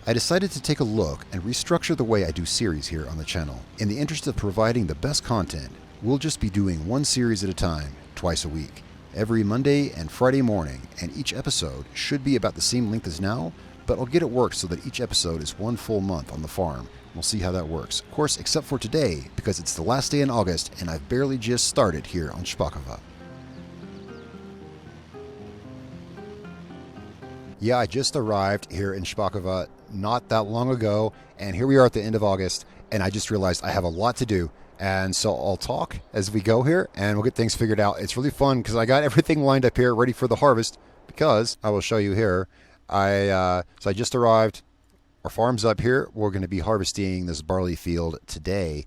I decided to take a look and restructure the way I do series here on the channel. In the interest of providing the best content, we'll just be doing one series at a time, twice a week, every Monday and Friday morning, and each episode should be about the same length as now, but I'll get it worked so that each episode is one full month on the farm. We'll see how that works. Of course, except for today, because it's the last day in August and I've barely just started here on Szpakowo. Yeah, I just arrived here in Szpakowo not that long ago, and here we are at the end of August, and I just realized I have a lot to do. And so I'll talk as we go here, and we'll get things figured out. It's really fun because I got everything lined up here ready for the harvest, because I will show you here. So I just arrived. Our farm's up here. We're going to be harvesting this barley field today,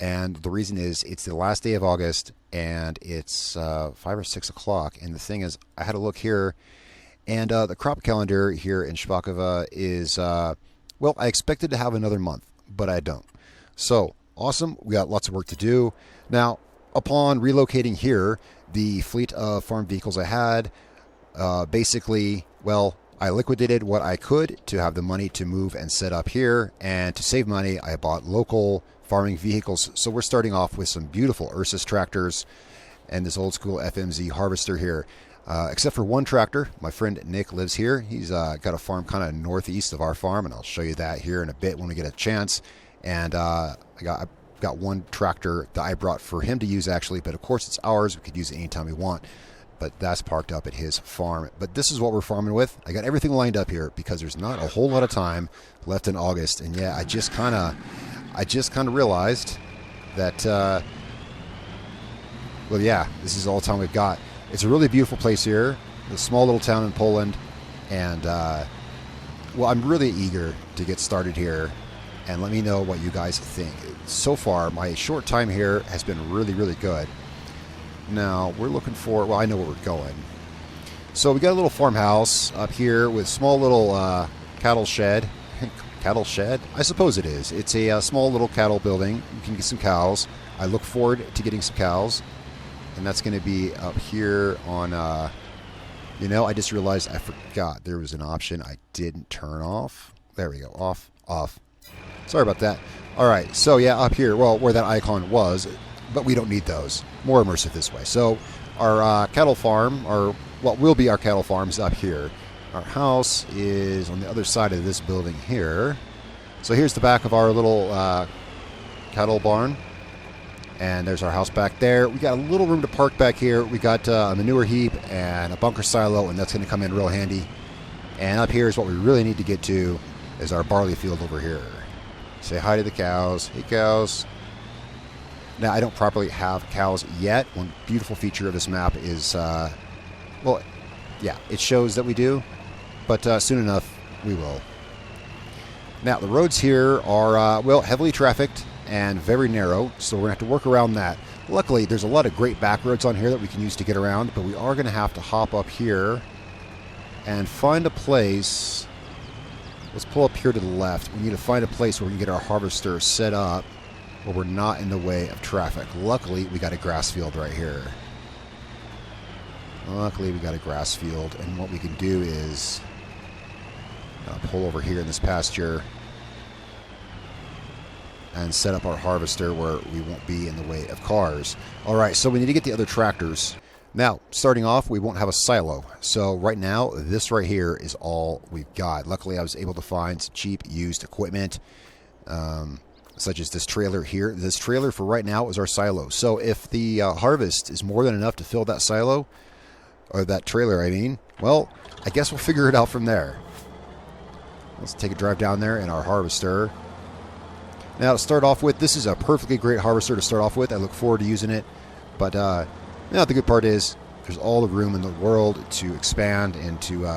and the reason is it's the last day of August, and it's 5 or 6 o'clock. And the thing is, I had a look here, and the crop calendar here in Szpakowo is, well, I expected to have another month, but I don't. So, awesome. We got lots of work to do. Now, upon relocating here, the fleet of farm vehicles I had, basically, well, I liquidated what I could to have the money to move and set up here. And to save money, I bought local farming vehicles. So we're starting off with some beautiful Ursus tractors and this old school FMZ harvester here. Except for one tractor. My friend Nick lives here. He's got a farm kind of northeast of our farm, and I'll show you that here in a bit when we get a chance. And I've got one tractor that I brought for him to use, actually, but of course it's ours. We could use it anytime we want, but that's parked up at his farm. But this is what we're farming with. I got everything lined up here because there's not a whole lot of time left in August. And yeah, I just kind of realized that, well, yeah, this is all the time we've got. It's a really beautiful place here, a small little town in Poland, and well, I'm really eager to get started here, and let me know what you guys think. So far, my short time here has been really, really good. Now, we're looking for, well, I know where we're going. So we got a little farmhouse up here with small little cattle shed. Cattle shed? I suppose it is. It's a small little cattle building. You can get some cows. I look forward to getting some cows. And that's going to be up here on, you know, I just realized I forgot there was an option I didn't turn off. There we go. Off, off. Sorry about that. All right. So, yeah, up here, well, where that icon was, but we don't need those. More immersive this way. So, our cattle farm, or what will be our cattle farm, is up here. Our house is on the other side of this building here. So, here's the back of our little cattle barn. And there's our house back there. We got a little room to park back here. We got a manure heap and a bunker silo, and that's going to come in real handy. And up here is what we really need to get to, is our barley field over here. Say hi to the cows. Hey, cows. Now, I don't properly have cows yet. One beautiful feature of this map is, well, yeah, it shows that we do, but soon enough, we will. Now, the roads here are, well, heavily trafficked and very narrow, so we're going to have to work around that. Luckily, there's a lot of great back roads on here that we can use to get around, but we are going to have to hop up here and find a place. Let's pull up here to the left. We need to find a place where we can get our harvester set up where we're not in the way of traffic. Luckily, we got a grass field right here. Luckily, we got a grass field, and what we can do is pull over here in this pasture and set up our harvester where we won't be in the way of cars. All right, so we need to get the other tractors. Now, starting off, we won't have a silo. So right now, this right here is all we've got. Luckily, I was able to find some cheap used equipment, such as this trailer here. This trailer for right now is our silo. So if the harvest is more than enough to fill that silo, or that trailer, I mean, well, I guess we'll figure it out from there. Let's take a drive down there in our harvester. Now, to start off with, this is a perfectly great harvester to start off with. I look forward to using it. But, the good part is there's all the room in the world to expand into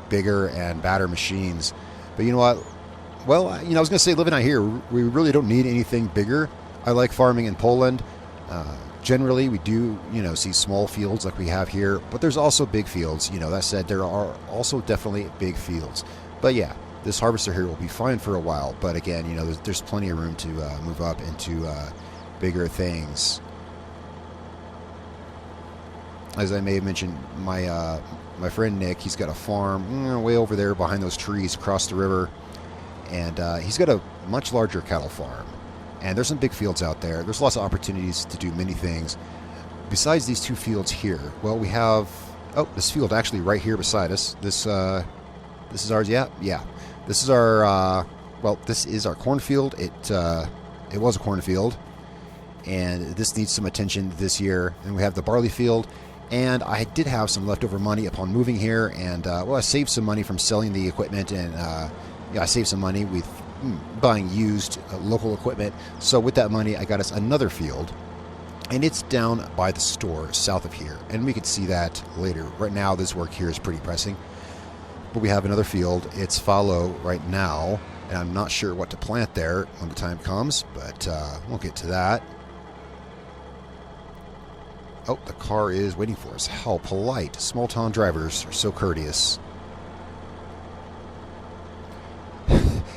bigger and badder machines. But you know what? Well, I was going to say, living out here, we really don't need anything bigger. I like farming in Poland. Generally, we do, see small fields like we have here. But there's also big fields. That said, there are also definitely big fields. But, yeah. This harvester here will be fine for a while, but again, there's plenty of room to move up into bigger things. as I may have mentioned, my friend Nick, he's got a farm way over there behind those trees across the river, and he's got a much larger cattle farm. And there's some big fields out there. There's lots of opportunities to do many things. Besides these two fields here, well, we have this field actually right here beside us. This is ours. Yeah. This is our this is our cornfield. It was a cornfield, and this needs some attention this year. And we have the barley field. And I did have some leftover money upon moving here, and I saved some money from selling the equipment, and I saved some money with buying used local equipment. So with that money, I got us another field, and it's down by the store south of here, and we could see that later. Right now, this work here is pretty pressing, but we have another field. It's fallow right now, and I'm not sure what to plant there when the time comes, but we'll get to that. Oh, the car is waiting for us. How polite. Small town drivers are so courteous.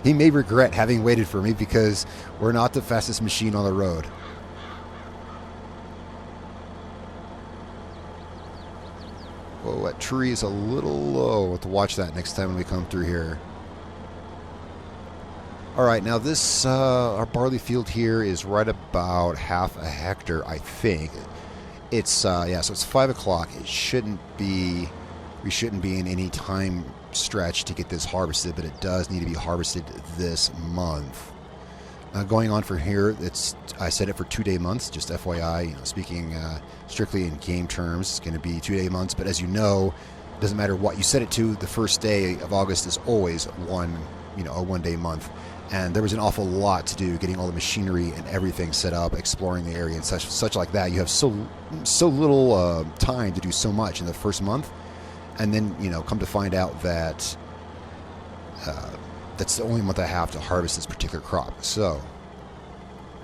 He may regret having waited for me because we're not the fastest machine on the road. Whoa, that tree is a little low. We'll have to watch that next time when we come through here. Alright, now this, our barley field here is right about half a hectare, I think. It's, so it's 5 o'clock. It shouldn't be, we shouldn't be in any time stretch to get this harvested, but it does need to be harvested this month. Going on for here, I set it for 2-day months, just FYI, speaking strictly in game terms, it's going to be 2-day months, but as you know, it doesn't matter what you set it to, the first day of August is always a 1-day month. And there was an awful lot to do, getting all the machinery and everything set up, exploring the area and such like that. You have so little time to do so much in the first month, and then come to find out that that's the only month I have to harvest this particular crop. So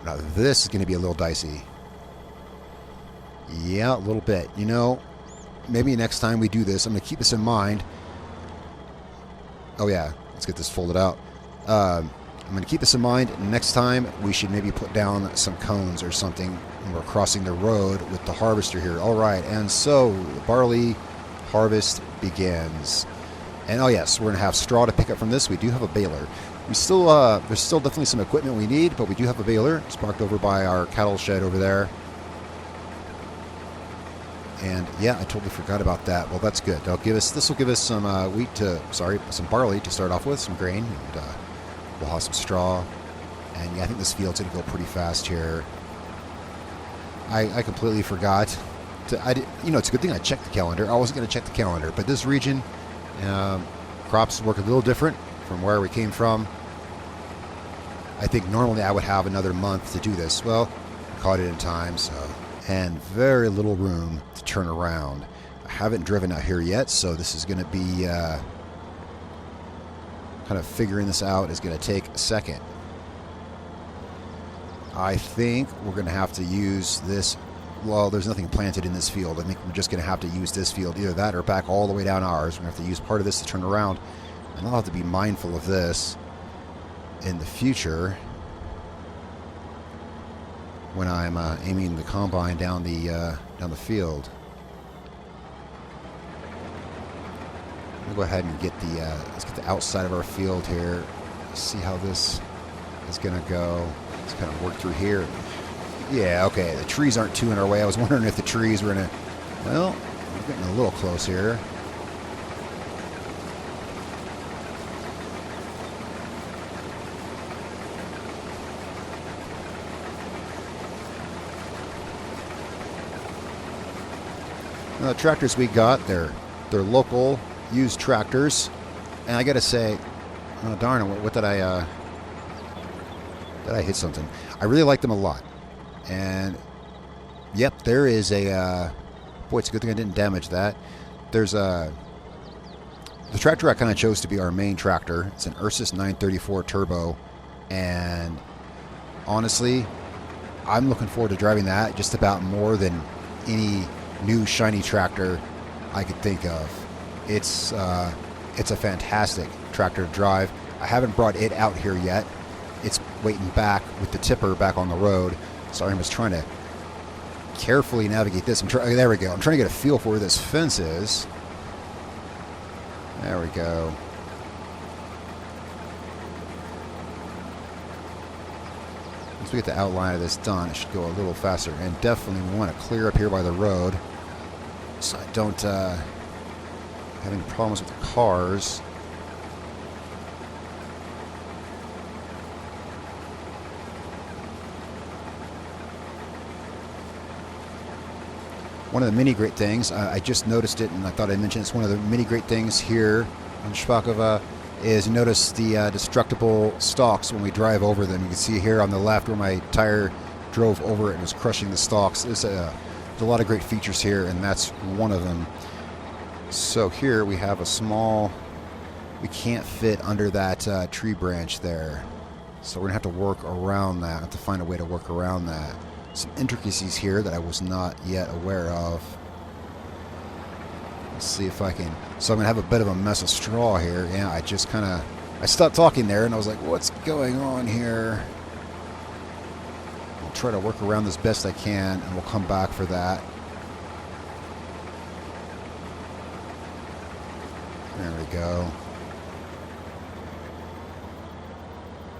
now this is going to be a little dicey. Yeah, a little bit. Maybe next time we do this, I'm going to keep this in mind. Oh yeah, let's get this folded out. I'm going to keep this in mind. Next time, we should maybe put down some cones or something when we're crossing the road with the harvester here. All right, and so the barley harvest begins. And oh yes, we're going to have straw to pick up from this. We do have a baler. There's still definitely some equipment we need, but we do have a baler. It's parked over by our cattle shed over there. And yeah, I totally forgot about that. Well, that's good. This will give us some some barley to start off with, some grain, and we'll have some straw. And yeah, I think this field's going to go pretty fast here. I completely forgot. It's a good thing I checked the calendar. I wasn't going to check the calendar, but this region, crops work a little different from where we came from. I think normally I would have another month to do this. Well, I caught it in time, so. And very little room to turn around. I haven't driven out here yet, so this is going to be kind of figuring this out is going to take a second. I think we're going to have to use this. Well, there's nothing planted in this field. I think we're just going to have to use this field, either that or back all the way down ours. We're going to have to use part of this to turn around, and I'll have to be mindful of this in the future when I'm aiming the combine down the field. We'll go ahead and get let's get the outside of our field here. See how this is going to go. Let's kind of work through here. Yeah, okay, the trees aren't too in our way. I was wondering if the trees were going to... Well, we're getting a little close here. The tractors we got, they're local, used tractors. And I got to say, oh darn it, what did I hit something? I really like them a lot. And yep, there is a boy, it's a good thing I didn't damage that. There's the tractor I kind of chose to be our main tractor. It's an Ursus 934 turbo, and honestly, I'm looking forward to driving that just about more than any new shiny tractor I could think of. It's a fantastic tractor to drive. I haven't brought it out here yet. It's waiting back with the tipper back on the road. So I'm just trying to carefully navigate this. There we go. I'm trying to get a feel for where this fence is. There we go. Once we get the outline of this done, it should go a little faster. And definitely want to clear up here by the road so I don't have any problems with the cars. One of the many great things, I just noticed it and I thought I'd mention it's one of the many great things here in Szpakowo is you notice the destructible stalks when we drive over them. You can see here on the left where my tire drove over it and was crushing the stalks. There's a lot of great features here, and that's one of them. So here we have a small, we can't fit under that tree branch there. So we're going to have to work around that, have to find a way to work around that. Some intricacies here that I was not yet aware of. Let's see if I can. So I'm going to have a bit of a mess of straw here. Yeah, I stopped talking there and I was like, what's going on here? I'll try to work around this best I can and we'll come back for that. There we go.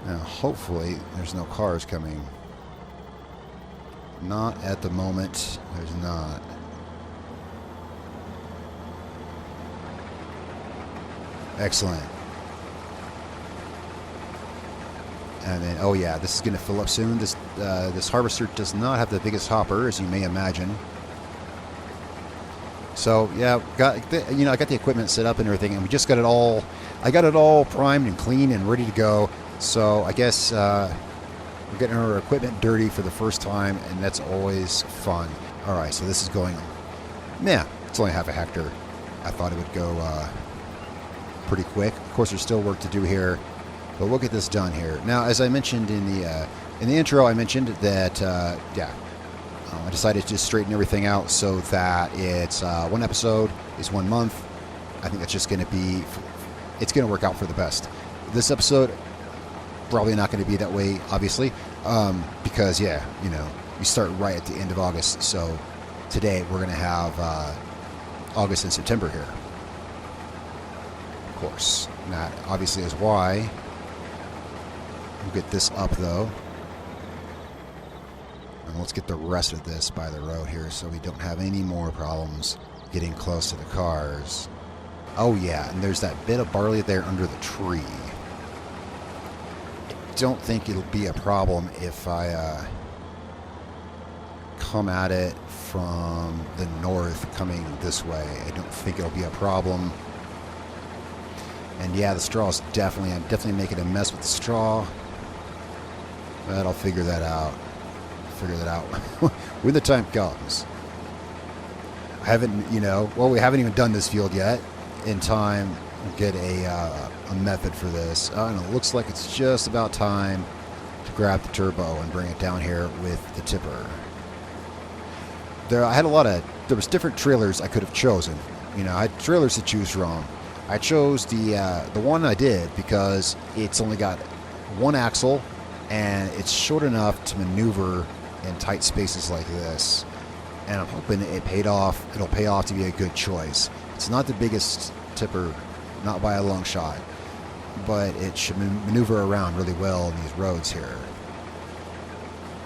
Now hopefully there's no cars coming. Not at the moment. There's not. Excellent. And then, oh yeah, this is going to fill up soon. This harvester does not have the biggest hopper, as you may imagine. So yeah, I got the equipment set up and everything, and we just got it all. I got it all primed and clean and ready to go. So I guess we're getting our equipment dirty for the first time, and that's always fun. All right, so this is going. Yeah, it's only half a hectare. I thought it would go pretty quick. Of course, there's still work to do here, but we'll get this done here. Now, as I mentioned in the intro, I mentioned that I decided to just straighten everything out so that it's one episode is 1 month. I think that's just going to be, it's going to work out for the best. This episode probably not going to be that way, obviously, because you start right at the end of August. So today we're going to have August and September here. Of course, and that obviously is why. We'll get this up though. And let's get the rest of this by the road here so we don't have any more problems getting close to the cars. Oh yeah, and there's that bit of barley there under the tree. I don't think it'll be a problem if I come at it from the north coming this way. I don't think it'll be a problem. And yeah, the straw is I'm definitely making a mess with the straw. But I'll figure that out. When the time comes. I haven't, we haven't even done this field yet. In time, we'll get a method for this. And it looks like it's just about time to grab the turbo and bring it down here with the tipper. There was different trailers I could have chosen. I had trailers to choose from. I chose the one I did because it's only got one axle and it's short enough to maneuver in tight spaces like this. And I'm hoping it paid off. It'll pay off to be a good choice. It's not the biggest tipper, not by a long shot, but it should maneuver around really well in these roads here.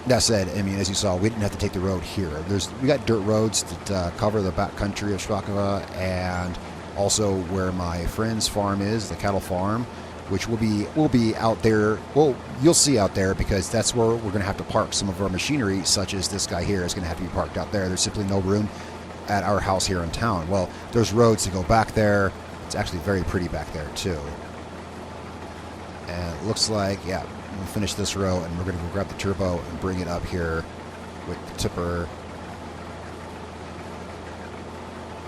That said, as you saw, we didn't have to take the road here. We got dirt roads that cover the back country of Szpakowo, and also where my friend's farm is, the cattle farm, which will be out there. Well, you'll see out there because that's where we're going to have to park some of our machinery, such as this guy here is going to have to be parked out there. There's simply no room at our house here in town. Well, there's roads to go back there. It's actually very pretty back there too. And it looks like, yeah, we'll finish this row and we're going to go grab the turbo and bring it up here with the tipper.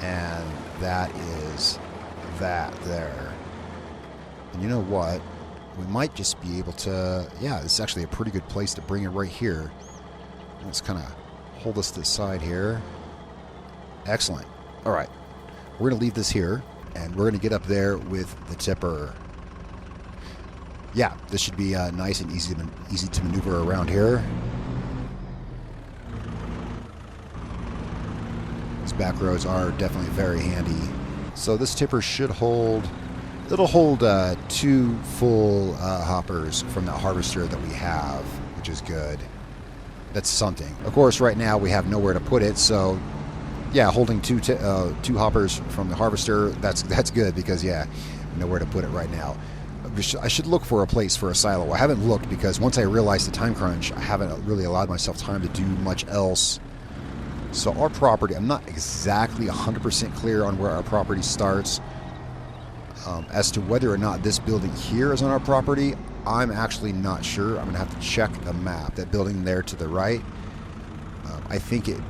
And that is that there. And you know what? We might just be able to, yeah, this is actually a pretty good place to bring it right here. Let's kind of hold this to the side here. Excellent. All right. We're going to leave this here, and we're going to get up there with the tipper. Yeah, this should be nice and easy to maneuver around here. back roads are definitely very handy. So this tipper should hold, it'll hold 2 full hoppers from that harvester that we have, which is good. That's something. Of course, right now we have nowhere to put it, so yeah, holding 2 hoppers from the harvester, that's good because yeah, nowhere to put it right now. I should look for a place for a silo. I haven't looked because once I realized the time crunch, I haven't really allowed myself time to do much else. So our property, I'm not exactly 100% clear on where our property starts. As to whether or not this building here is on our property, I'm actually not sure. I'm going to have to check the map. That building there to the right, I think it...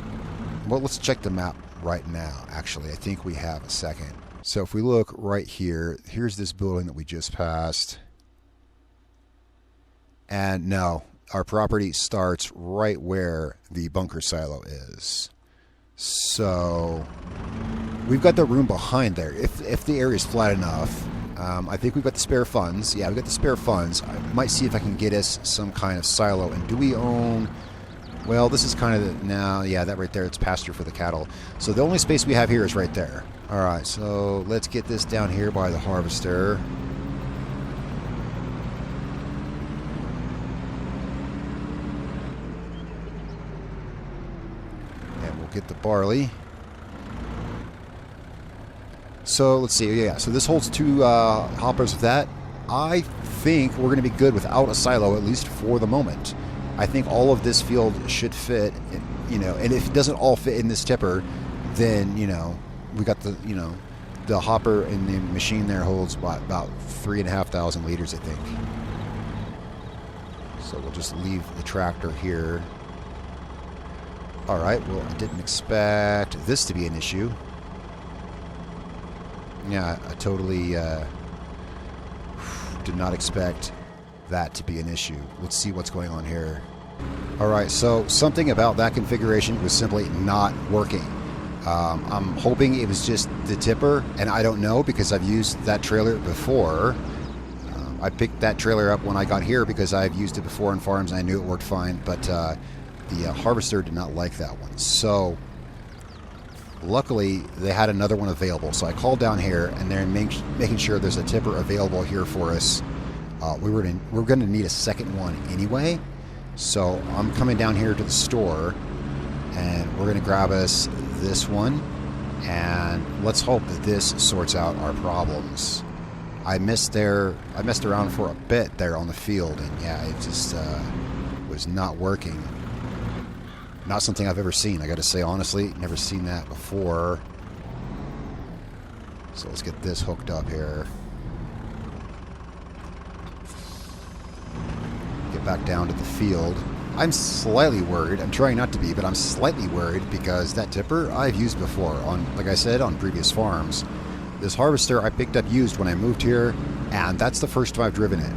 Well, let's check the map right now, actually. I think we have a second. So if we look right here, here's this building that we just passed. And no, our property starts right where the bunker silo is. So we've got the room behind there. If the area is flat enough, I think we've got the spare funds. Yeah, we've got the spare funds. I might see if I can get us some kind of silo. And do we own... Well, this is kind of the... No, yeah, that right there, it's pasture for the cattle. So the only space we have here is right there. All right, so let's get this down here by the harvester. And we'll get the barley. So let's see, yeah, so this holds 2 hoppers of that. I think we're going to be good without a silo, at least for the moment. I think all of this field should fit, you know, and if it doesn't all fit in this tipper, then, you know, we got the, you know, the hopper in the machine there holds about 3,500 liters, I think. So we'll just leave the tractor here. All right, well, I didn't expect this to be an issue. Yeah, I totally did not expect that to be an issue. Let's see what's going on here. All right, so something about that configuration was simply not working. I'm hoping it was just the tipper, and I don't know because I've used that trailer before. I picked that trailer up when I got here because I've used it before on farms and I knew it worked fine, but the harvester did not like that one. So luckily they had another one available, so I called down here and they're making sure there's a tipper available here for us. We're going to need a second one anyway, so I'm coming down here to the store and we're going to grab us this one, and let's hope that this sorts out our problems. I messed around for a bit there on the field, and yeah, it just was not working. Not something I've ever seen, I got to say honestly. Never seen that before. So let's get this hooked up here. Get back down to the field. I'm slightly worried. I'm trying not to be, but I'm slightly worried because that tipper I've used before on, like I said, on previous farms. This harvester I picked up used when I moved here, and that's the first time I've driven it.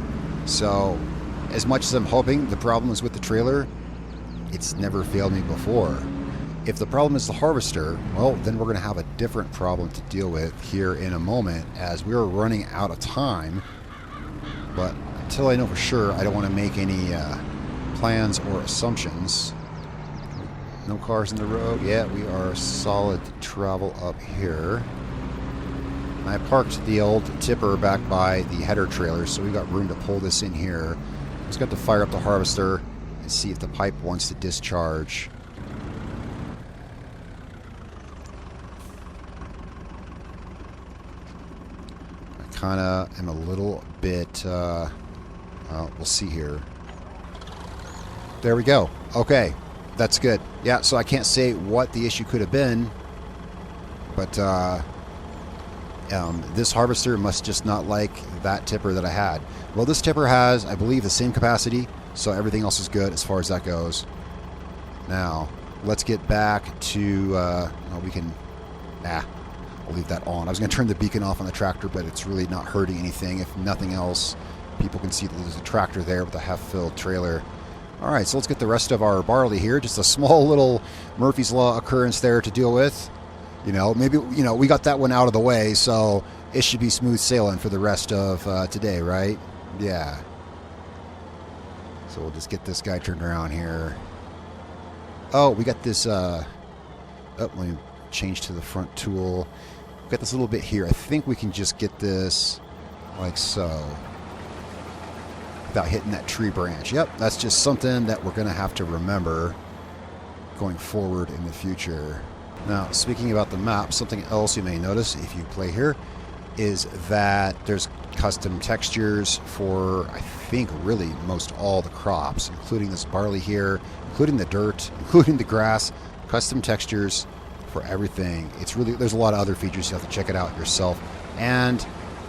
So, as much as I'm hoping the problem is with the trailer, it's never failed me before. If the problem is the harvester, well, then we're going to have a different problem to deal with here in a moment, as we're running out of time. But until I know for sure, I don't want to make any plans or assumptions. No cars in the road. Yeah, we are solid to travel up here. I parked the old tipper back by the header trailer, so we got room to pull this in here. Just got to fire up the harvester and see if the pipe wants to discharge. I kind of am a little bit, well, we'll see here. There we go. Okay, that's good. Yeah, so I can't say what the issue could have been, but this harvester must just not like that tipper that I had. Well, this tipper has, I believe, the same capacity, so everything else is good as far as that goes. Now, let's get back to, well, we can, I'll leave that on. I was going to turn the beacon off on the tractor, but it's really not hurting anything. If nothing else, people can see that there's a tractor there with a half-filled trailer. All right, so let's get the rest of our barley here. Just a small little Murphy's Law occurrence there to deal with. You know, maybe, you know, we got that one out of the way, so it should be smooth sailing for the rest of today, right? Yeah. So we'll just get this guy turned around here. Oh, we got this, let me change to the front tool. We've got this little bit here. I think we can just get this like so without hitting that tree branch. Yep, that's just something that we're going to have to remember going forward in the future. Now, speaking about the map, something else you may notice if you play here is that there's custom textures for, I think, really most all the crops, including this barley here, including the dirt, including the grass, custom textures for everything. It's really, there's a lot of other features. You have to check it out yourself. And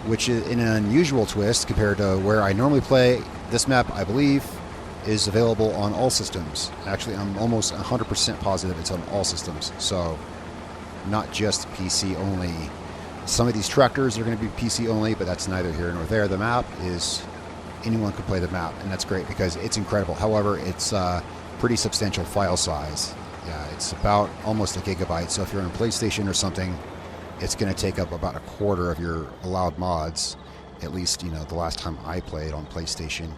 which is in an unusual twist compared to where I normally play, this map, I believe, is available on all systems. Actually, I'm almost 100% positive it's on all systems. So not just PC only. Some of these tractors are going to be PC only, but that's neither here nor there. The map is, anyone can play the map, and that's great because it's incredible. However, it's a pretty substantial file size. Yeah, it's about almost a gigabyte. So if you're on a PlayStation or something, it's going to take up about a quarter of your allowed mods. At least, you know, the last time I played on PlayStation,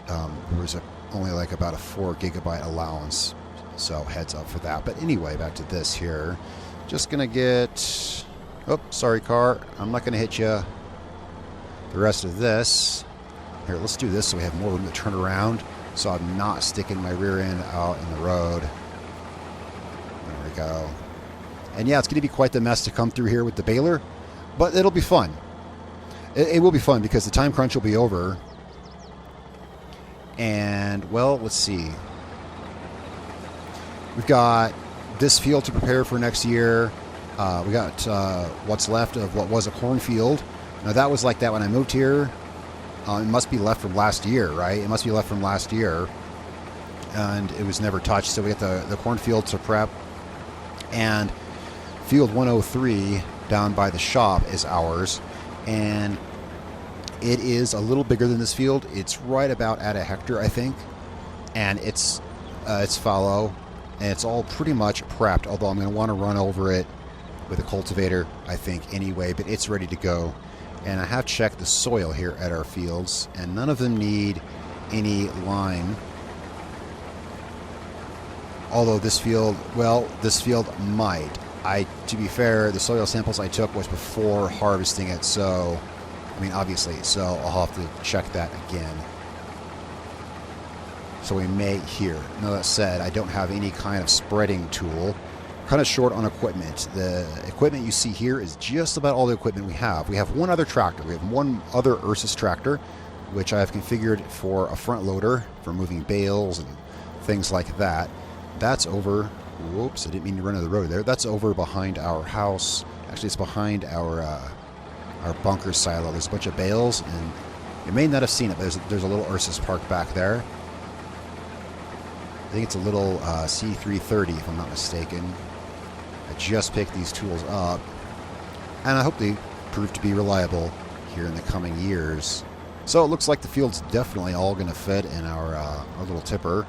there was only like about a 4 gigabyte allowance. So heads up for that. But anyway, back to this here. Just going to get... Oh, sorry, car. I'm not going to hit you. The rest of this. Here, let's do this so we have more room to turn around. So I'm not sticking my rear end out in the road. There we go. And yeah, it's going to be quite the mess to come through here with the baler. But it'll be fun. It will be fun because the time crunch will be over. And, well, let's see. We've got this field to prepare for next year. We got what's left of what was a cornfield. Now, that was like that when I moved here. It must be left from last year, right? It must be left from last year. And it was never touched. So we got the cornfield to prep. And field 103 down by the shop is ours. And it is a little bigger than this field. It's right about at a hectare, I think. And it's fallow. And it's all pretty much prepped, although I'm going to want to run over it with a cultivator, I think, anyway, but it's ready to go. And I have checked the soil here at our fields, and none of them need any lime. Although this field, well, this field might. To be fair, the soil samples I took was before harvesting it, so, I mean, obviously, so I'll have to check that again. So we may here. Now that said, I don't have any kind of spreading tool. Kind of short on equipment. The equipment you see here is just about all the equipment we have. We have one other tractor. We have one other Ursus tractor, which I have configured for a front loader for moving bales and things like that. That's over. Whoops, I didn't mean to run into the road there. That's over behind our house. Actually, it's behind our bunker silo. There's a bunch of bales, and you may not have seen it, but there's a little Ursus parked back there. I think it's a little C330, if I'm not mistaken. I just picked these tools up, and I hope they prove to be reliable here in the coming years. So it looks like the field's definitely all going to fit in our little tipper.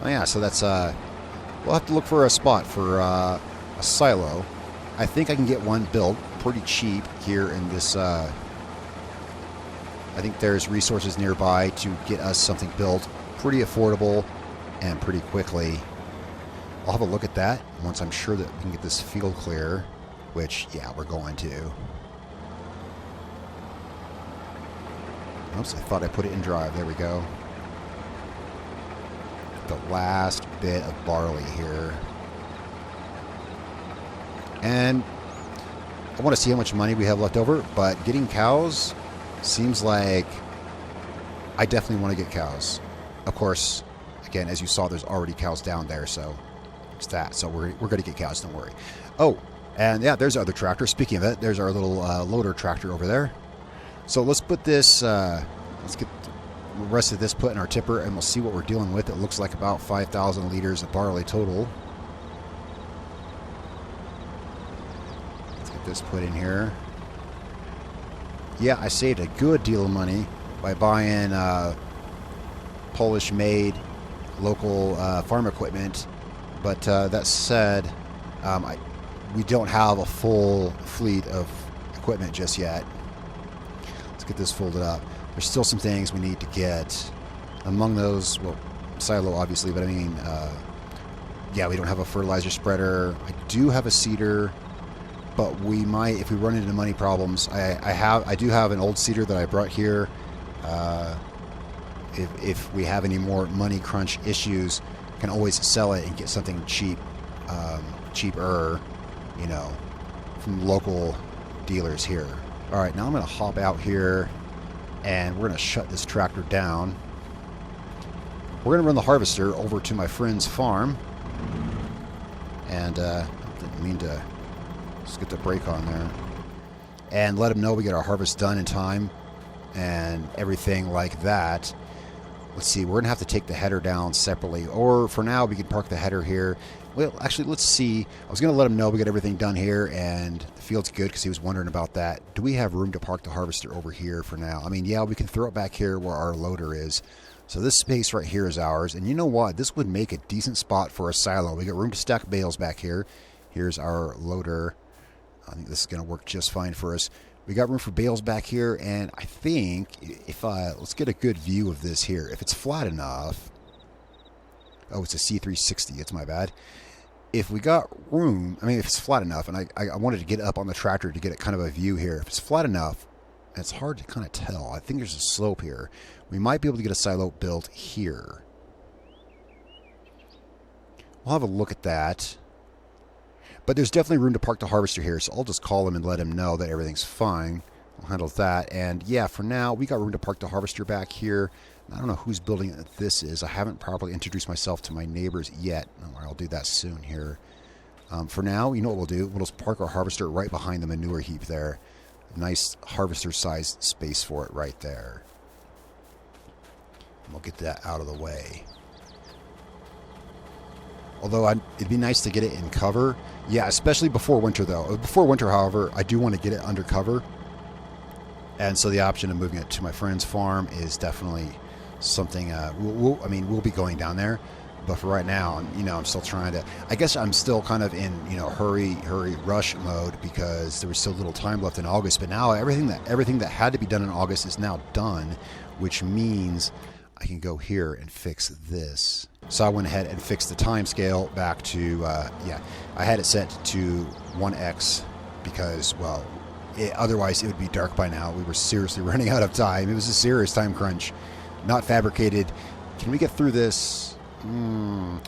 Oh yeah, so that's we'll have to look for a spot for a silo. I think I can get one built pretty cheap here in this. I think there's resources nearby to get us something built pretty affordable and pretty quickly. I'll have a look at that once I'm sure that we can get this field clear, which, yeah, we're going to. Oops, I thought I put it in drive. There we go. The last bit of barley here. And I want to see how much money we have left over, but getting cows seems like I definitely want to get cows. Of course, again, as you saw, there's already cows down there, so it's that. So we're going to get cows, don't worry. Oh, and yeah, there's our other tractor. Speaking of it, there's our little loader tractor over there. So let's put this, let's get the rest of this put in our tipper, and we'll see what we're dealing with. It looks like about 5,000 liters of barley total. Let's get this put in here. Yeah, I saved a good deal of money by buying Polish-made local farm equipment, but that said, we don't have a full fleet of equipment just yet. Let's get this folded up. There's still some things we need to get. Among those, well, silo obviously, but I mean Yeah, we don't have a fertilizer spreader. I do have a seeder, but we might, if we run into money problems. I do have an old seeder that I brought here. If we have any more money crunch issues, can always sell it and get something cheap, cheaper, you know, from local dealers here. All right, now I'm going to hop out here, and we're going to shut this tractor down. We're going to run the harvester over to my friend's farm, and I didn't mean to just get the brake on there, and let him know we get our harvest done in time and everything like that. Let's see, we're going to have to take the header down separately, or for now we can park the header here. Well, actually, let's see. I was going to let him know we got everything done here, and the field's good because he was wondering about that. Do we have room to park the harvester over here for now? I mean, yeah, we can throw it back here where our loader is. So this space right here is ours, and you know what? This would make a decent spot for a silo. We got room to stack bales back here. Here's our loader. I think this is going to work just fine for us. We got room for bales back here, and I think if let's get a good view of this here. If it's flat enough, oh, it's a C360. It's my bad. If we got room, I mean, if it's flat enough, and I wanted to get up on the tractor to get it kind of a view here. If it's flat enough, and it's hard to kind of tell. I think there's a slope here. We might be able to get a silo built here. We'll have a look at that. But there's definitely room to park the harvester here, so I'll just call him and let him know that everything's fine. We'll handle that. And yeah, for now, we got room to park the harvester back here. I don't know whose building this is. I haven't properly introduced myself to my neighbors yet. I'll do that soon here. For now, you know what we'll do? We'll just park our harvester right behind the manure heap there. Nice harvester-sized space for it right there. And we'll get that out of the way. Although it'd be nice to get it in cover. Yeah, especially before winter, though. Before winter, however, I do want to get it under cover. And so the option of moving it to my friend's farm is definitely something. We'll be going down there. But for right now, you know, I'm still trying to. I guess I'm still kind of in, you know, hurry, rush mode because there was so little time left in August. But now everything that had to be done in August is now done, which means I can go here and fix this. So I went ahead and fixed the time scale back to, I had it set to 1x because, well, otherwise it would be dark by now. We were seriously running out of time. It was a serious time crunch, not fabricated. Can we get through this? I'm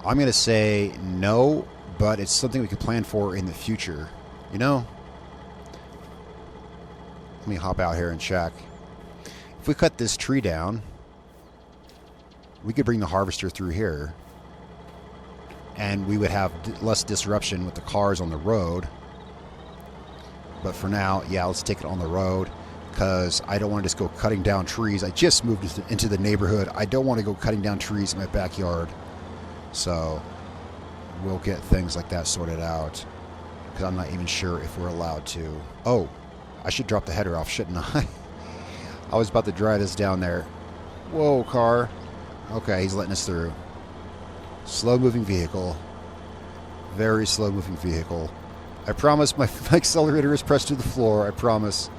going to say no, but it's something we could plan for in the future. You know? Let me hop out here and check. If we cut this tree down, we could bring the harvester through here, and we would have less disruption with the cars on the road. But for now, yeah, let's take it on the road because I don't want to just go cutting down trees. I just moved into the neighborhood. I don't want to go cutting down trees in my backyard. So we'll get things like that sorted out because I'm not even sure if we're allowed to. Oh, I should drop the header off, shouldn't I? I was about to drive this down there. Whoa, car. Okay, he's letting us through. Slow-moving vehicle. Very slow-moving vehicle. I promise my accelerator is pressed to the floor. I promise.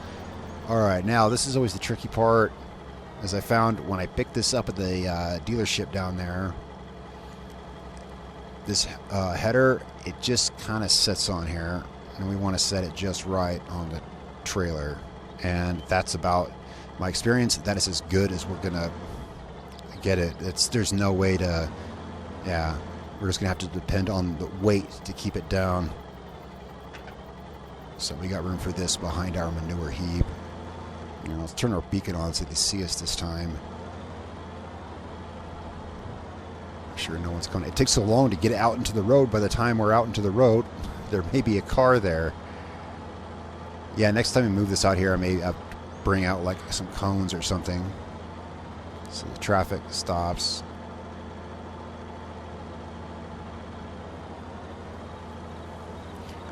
All right, now this is always the tricky part. As I found when I picked this up at the dealership down there, this header, it just kind of sits on here, and we want to set it just right on the trailer. And that's about my experience. That is as good as we're gonna get it. There's no way to, yeah, we're just gonna have to depend on the weight to keep it down. So we got room for this behind our manure heap. You know, let's turn our beacon on so they see us this time. Make sure no one's coming. It takes so long to get out into the road. By the time we're out into the road, there may be a car there. Yeah, next time we move this out here, I may bring out like some cones or something so the traffic stops.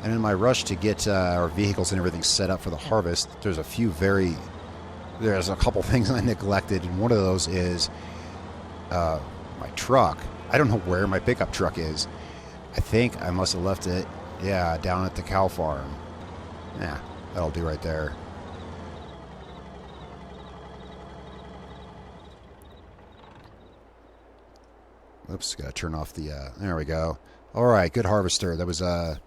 And in my rush to get our vehicles and everything set up for the harvest, there's a couple things I neglected, and one of those is my truck. I don't know where my pickup truck is. I think I must have left it, yeah, down at the cow farm. Yeah, that'll do right there. Oops, gotta turn off the, there we go. Alright, good harvester. That was a,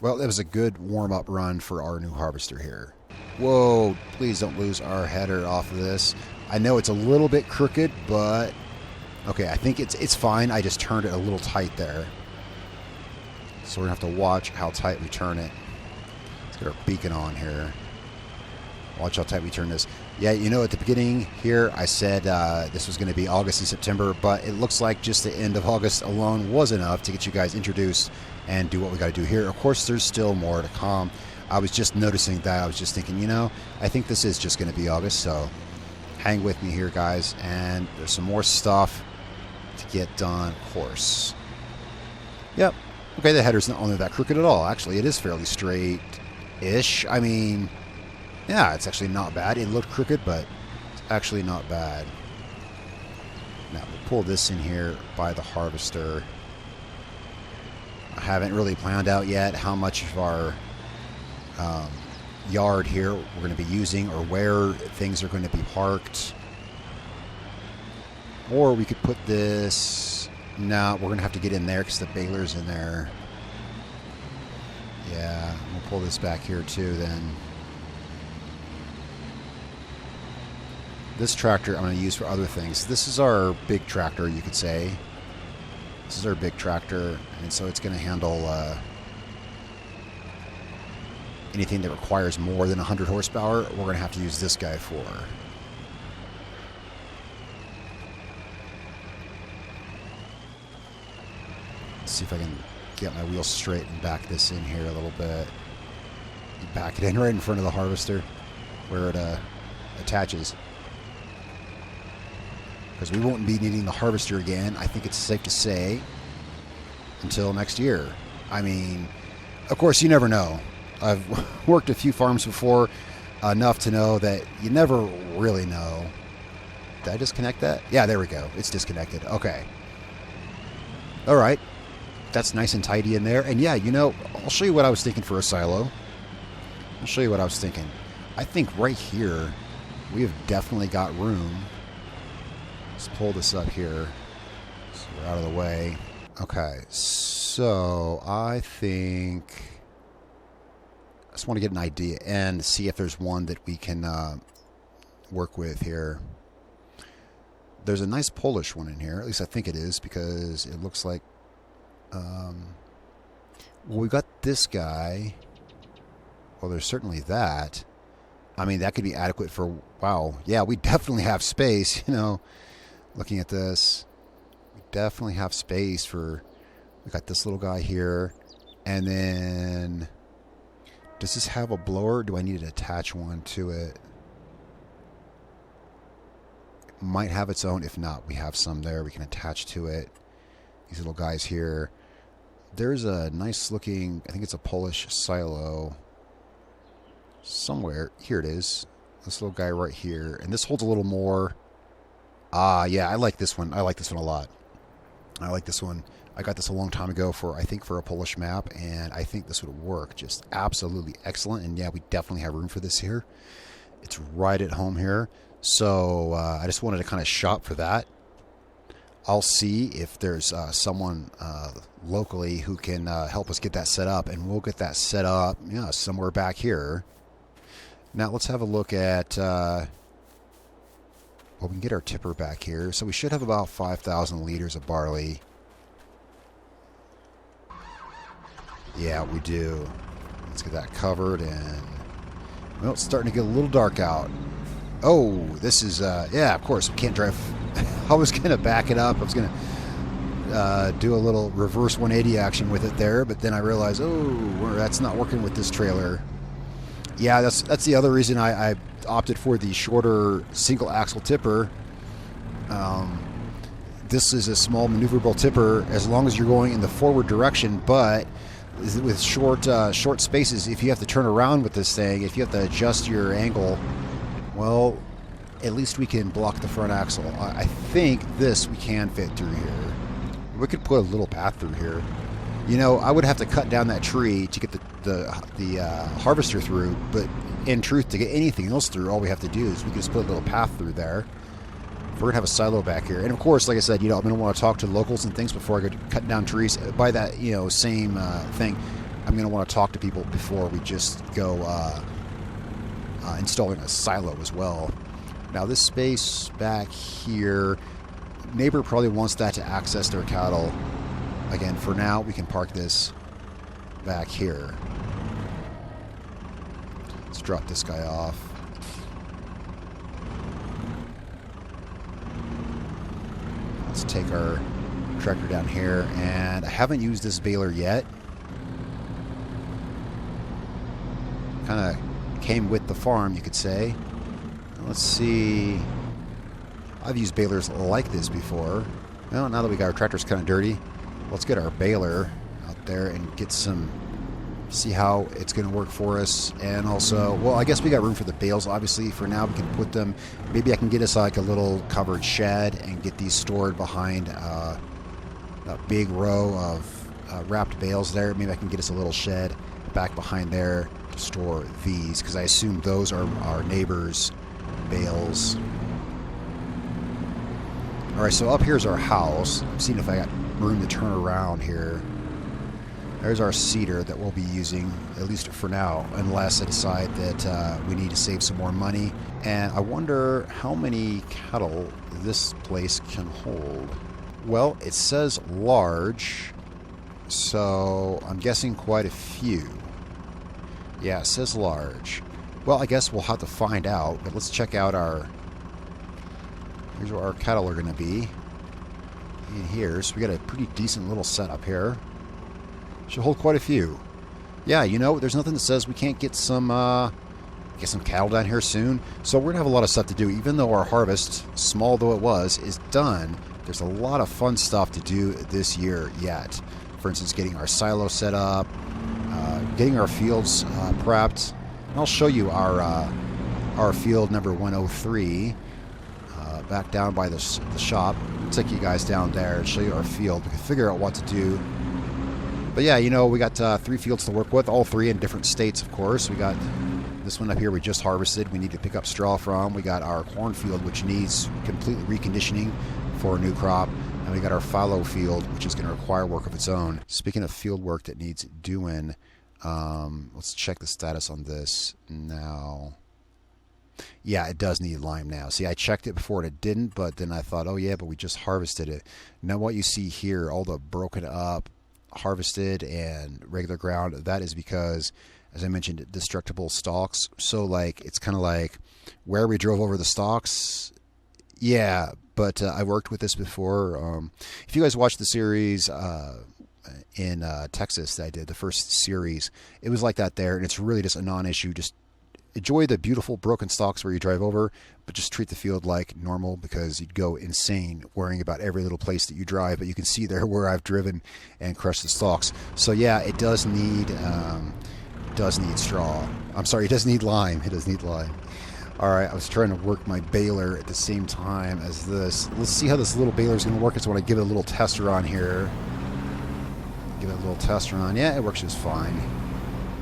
well, that was a good warm-up run for our new harvester here. Whoa, please don't lose our header off of this. I know it's a little bit crooked, but okay, I think it's fine. I just turned it a little tight there. So we're gonna have to watch how tight we turn it. Let's get our beacon on here. Watch how tight we turn this. Yeah, you know, at the beginning here, I said this was going to be August and September, but it looks like just the end of August alone was enough to get you guys introduced and do what we got to do here. Of course, there's still more to come. I was just noticing that. I was just thinking, you know, I think this is just going to be August, so hang with me here, guys. And there's some more stuff to get done, of course. Yep. Okay, the header's not only that crooked at all. Actually, it is fairly straight-ish. I mean, yeah, it's actually not bad. It looked crooked, but it's actually not bad. Now, we'll pull this in here by the harvester. I haven't really planned out yet how much of our yard here we're going to be using or where things are going to be parked. Or we could put this... No, we're going to have to get in there because the baler's in there. Yeah, we'll pull this back here too then. This tractor I'm going to use for other things. This is our big tractor, you could say. This is our big tractor, and so it's going to handle anything that requires more than 100 horsepower. We're going to have to use this guy for. Let's see if I can get my wheels straight and back this in here a little bit. Back it in right in front of the harvester where it attaches. Because we won't be needing the harvester again, I think it's safe to say, until next year. I mean, of course, you never know. I've worked a few farms before, enough to know that you never really know. Did I disconnect that? Yeah, there we go. It's disconnected. Okay. All right. That's nice and tidy in there. And yeah, you know, I'll show you what I was thinking for a silo. I'll show you what I was thinking. I think right here, we have definitely got room. Let's pull this up here so we're out of the way. Okay, so I think I just want to get an idea and see if there's one that we can work with here. There's a nice Polish one in here, at least I think it is, because it looks like well, we got this guy. Well, there's certainly that. I mean, that could be adequate for, wow, yeah, we definitely have space, you know. Looking at this, we definitely have space for, we got this little guy here, and then, does this have a blower? Do I need to attach one to it? It might have its own. If not, we have some there we can attach to it. These little guys here. There's a nice looking, I think it's a Polish silo somewhere. Here it is. This little guy right here. And this holds a little more. Yeah, I like this one. I like this one a lot. I like this one. I got this a long time ago for, I think, for a Polish map, and I think this would work just absolutely excellent. And yeah, we definitely have room for this here. It's right at home here. So I just wanted to kind of shop for that. I'll see if there's someone locally who can help us get that set up, and we'll get that set up, yeah, somewhere back here. Now let's have a look at. Well, we can get our tipper back here. So we should have about 5,000 liters of barley. Yeah, we do. Let's get that covered, and well, it's starting to get a little dark out. Oh, this is yeah, of course we can't drive. I was gonna back it up. I was gonna do a little reverse 180 action with it there, but then I realized, oh, that's not working with this trailer. Yeah, that's the other reason I opted for the shorter single axle tipper. This is a small maneuverable tipper as long as you're going in the forward direction, but with short spaces, if you have to turn around with this thing, if you have to adjust your angle, well, at least we can block the front axle. I think this we can fit through here. We could put a little path through here. You know, I would have to cut down that tree to get the harvester through, but in truth, to get anything else through, all we have to do is we can just put a little path through there. We're going to have a silo back here. And of course, like I said, I'm going to want to talk to locals and things before I go cutting down trees. By that, same thing, I'm going to want to talk to people before we just go installing a silo as well. Now this space back here, neighbor probably wants that to access their cattle. Again, for now, we can park this back here. Let's drop this guy off. Let's take our tractor down here, and I haven't used this baler yet. Kind of came with the farm, you could say. Let's see. I've used balers like this before. Well, now that we got our tractor's kind of dirty, let's get our baler out there and get some, see how it's going to work for us. And also, well, I guess we got room for the bales, obviously. For now, we can put them, maybe I can get us like a little covered shed and get these stored behind a big row of wrapped bales there. Maybe I can get us a little shed back behind there to store these, because I assume those are our neighbors' bales. Alright, so up here's our house. I'm seeing if I got room to turn around here. There's our cedar that we'll be using, at least for now, unless I decide that we need to save some more money. And I wonder how many cattle this place can hold. Well, it says large, so I'm guessing quite a few. Yeah, it says large. Well, I guess we'll have to find out, but let's check out our... Here's where our cattle are going to be. In here, so we got a pretty decent little setup here. Should hold quite a few. Yeah, there's nothing that says we can't get some cattle down here soon. So we're going to have a lot of stuff to do. Even though our harvest, small though it was, is done, there's a lot of fun stuff to do this year yet. For instance, getting our silo set up, getting our fields prepped. And I'll show you our field number 103. Back down by the shop. I'll take you guys down there and show you our field. We can figure out what to do. But yeah, we got 3 fields to work with, all 3 in different states, of course. We got this one up here we just harvested. We need to pick up straw from. We got our cornfield, which needs completely reconditioning for a new crop. And we got our fallow field, which is going to require work of its own. Speaking of field work that needs doing, let's check the status on this now. Yeah, it does need lime now. See, I checked it before and it didn't, but then I thought, oh yeah, but we just harvested it. Now what you see here, all the broken up, harvested and regular ground, that is because, as I mentioned, destructable stalks. So like, it's kind of like where we drove over the stalks. Yeah, but I worked with this before. If you guys watched the series in Texas that I did, the first series, it was like that there, and it's really just a non-issue. Just enjoy the beautiful broken stalks where you drive over, but just treat the field like normal, because you'd go insane worrying about every little place that you drive. But you can see there where I've driven and crushed the stalks. So yeah, it does need straw. I'm sorry, it does need lime. It does need lime. All right, I was trying to work my baler at the same time as this. Let's see how this little baler is going to work. I just want to give it a little tester on here. Give it a little tester on. Yeah, it works just fine.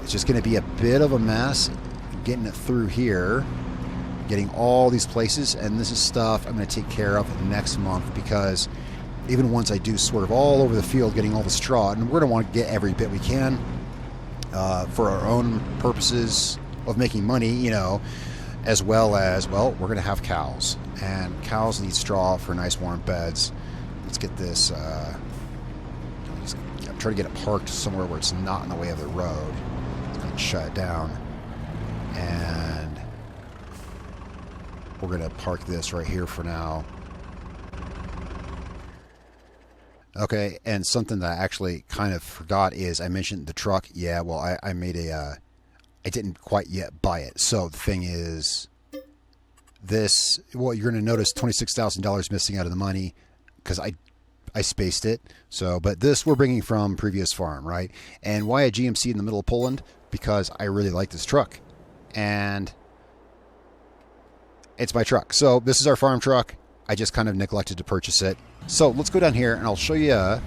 It's just going to be a bit of a mess getting it through here, getting all these places, and this is stuff I'm going to take care of next month, because even once I do swerve all over the field getting all the straw, and we're going to want to get every bit we can for our own purposes of making money, as well as, well, we're going to have cows, and cows need straw for nice warm beds. Let's get this, I'm trying to get it parked somewhere where it's not in the way of the road. It's going to shut it down. And we're going to park this right here for now. Okay, and something that I actually kind of forgot is I mentioned the truck. Yeah, well, I made I didn't quite yet buy it. So the thing is, this, well, you're going to notice $26,000 missing out of the money because I spaced it. So, but this we're bringing from previous farm, right? And why a GMC in the middle of Poland? Because I really like this truck. And it's my truck. So this is our farm truck. I just kind of neglected to purchase it. So let's go down here and I'll show you, well,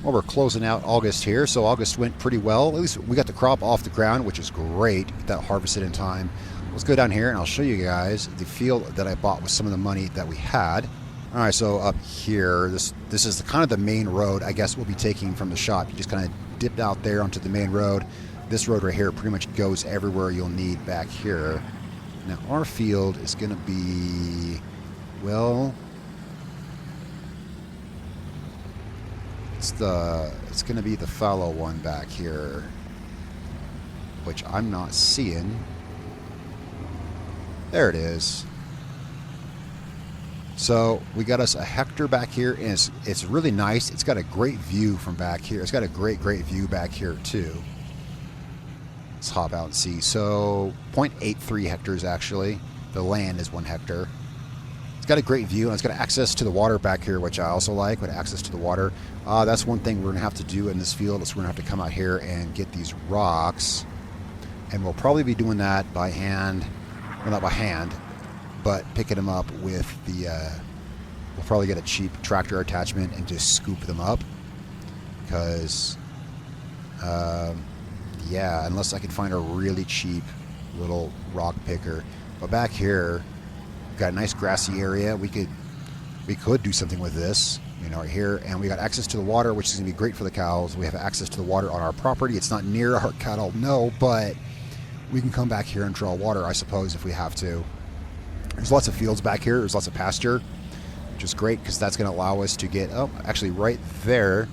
we're closing out August here. So August went pretty well. At least we got the crop off the ground, which is great. Get that harvested in time. let's go down here and I'll show you guys the field that I bought with some of the money that we had. All right, so up here, this is kind of the main road I guess we'll be taking from the shop. You just kind of dip out there onto the main road. This road right here pretty much goes everywhere you'll need back here. Now our field is going to be, well, it's going to be the fallow one back here, which I'm not seeing. There it is. So we got us a hectare back here, and it's really nice. It's got a great view from back here. It's got a great view back here too. Let's hop out and see. So 0.83 hectares actually. The land is 1 hectare. It's got a great view, and it's got access to the water back here, which I also like, with access to the water. That's one thing we're going to have to do in this field, is we're going to have to come out here and get these rocks. And we'll probably be doing that by hand. Well, not by hand, but picking them up with the, we'll probably get a cheap tractor attachment and just scoop them up. Because, yeah, unless I can find a really cheap little rock picker. But back here, we've got a nice grassy area. We could do something with this, you know, right here. And we got access to the water, which is going to be great for the cows. We have access to the water on our property. It's not near our cattle, no, but we can come back here and draw water, I suppose, if we have to. There's lots of fields back here. There's lots of pasture, which is great because that's going to allow us to get, oh, actually right there,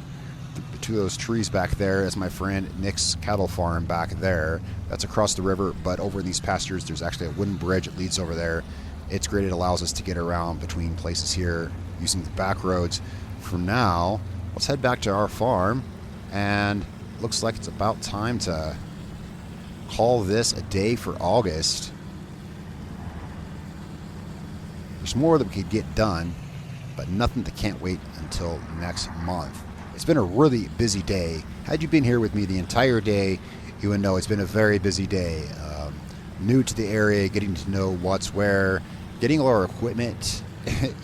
the 2 of those trees back there is my friend Nick's cattle farm back there. That's across the river, but over in these pastures, there's actually a wooden bridge that leads over there. It's great. It allows us to get around between places here using the back roads. For now, let's head back to our farm, and it looks like it's about time to call this a day for August. There's more that we could get done, but nothing that can't wait until next month. It's been a really busy day. Had you been here with me the entire day, you would know it's been a very busy day. New to the area, getting to know what's where, getting all our equipment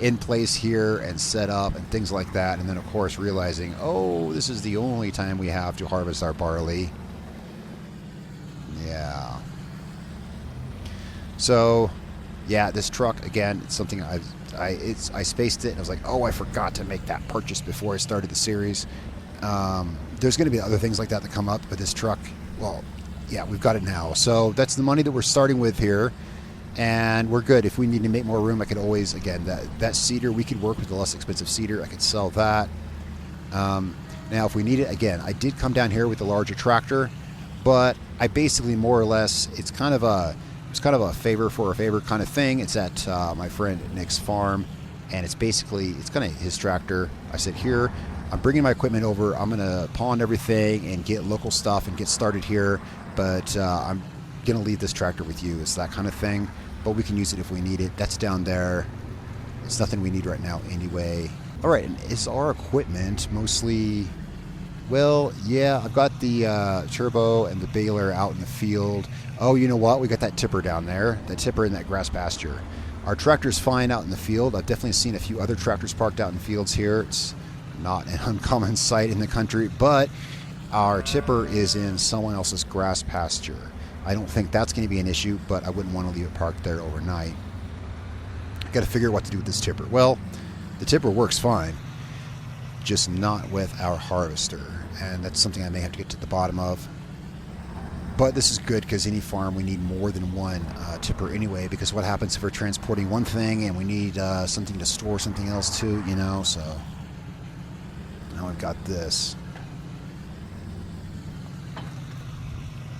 in place here and set up and things like that. And then, of course, realizing, oh, this is the only time we have to harvest our barley. Yeah. So, yeah, this truck, again, it's something I spaced it, and I was like, oh, I forgot to make that purchase before I started the series. There's going to be other things like that come up, but this truck, well, yeah, we've got it now. So that's the money that we're starting with here, and we're good. If we need to make more room, I could always, again, that cedar, we could work with the less expensive cedar. I could sell that. Now, if we need it, again, I did come down here with the larger tractor, but I basically more or less, it's kind of a favor for a favor kind of thing. It's at my friend Nick's farm, and it's basically, it's kind of his tractor. I said, here, I'm bringing my equipment over. I'm going to pawn everything and get local stuff and get started here, but I'm going to leave this tractor with you. It's that kind of thing, but we can use it if we need it. That's down there. It's nothing we need right now anyway. All right, and is our equipment mostly... Well, yeah, I've got the turbo and the baler out in the field. Oh, you know what? We got that tipper down there, the tipper in that grass pasture. Our tractor's fine out in the field. I've definitely seen a few other tractors parked out in fields here. It's not an uncommon sight in the country, but our tipper is in someone else's grass pasture. I don't think that's going to be an issue, but I wouldn't want to leave it parked there overnight. Got to figure out what to do with this tipper. Well, the tipper works fine, just not with our harvester, and that's something I may have to get to the bottom of. But this is good because any farm, we need more than one tipper anyway, because what happens if we're transporting one thing and we need something to store something else too, you know? So now I've got this.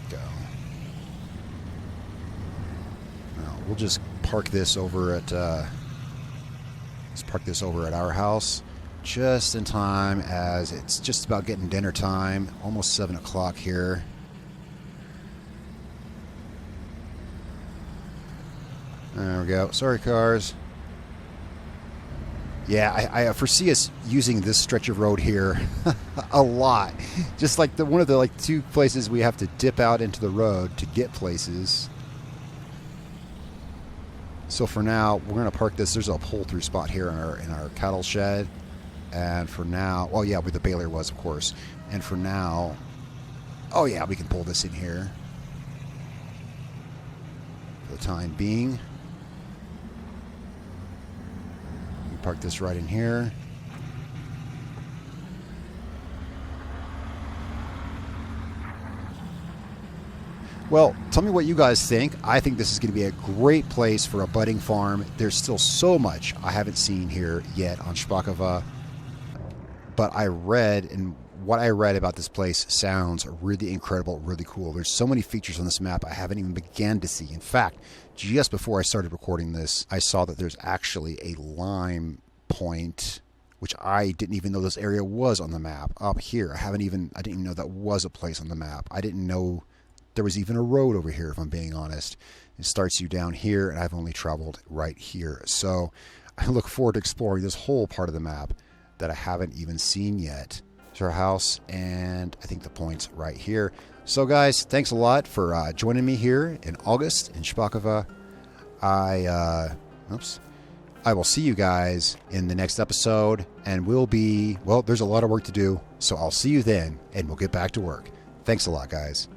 Go. Now we'll just park this over at our house just in time, as it's just about getting dinner time, almost 7 o'clock here. There we go. Sorry, cars. Yeah, I foresee us using this stretch of road here a lot. Just like one of the 2 places we have to dip out into the road to get places. So for now, we're going to park this. There's a pull-through spot here in our cattle shed. And for now, well, yeah, where the baler was, of course. And for now, oh yeah, we can pull this in here. for the time being. We park this right in here. Well, tell me what you guys think. I think this is going to be a great place for a budding farm. There's still so much I haven't seen here yet on Szpakowo. But I read, and what I read about this place sounds really incredible, really cool. There's so many features on this map I haven't even began to see. In fact, just before I started recording this, I saw that there's actually a lime point, which I didn't even know this area was on the map, up here. I didn't even know that was a place on the map. I didn't know there was even a road over here, if I'm being honest. It starts you down here, and I've only traveled right here. So I look forward to exploring this whole part of the map that I haven't even seen yet. There's our house, and I think the point's right here. So guys, thanks a lot for joining me here in August in Szpakowo. I will see you guys in the next episode, and well, there's a lot of work to do, so I'll see you then, and we'll get back to work. Thanks a lot, guys.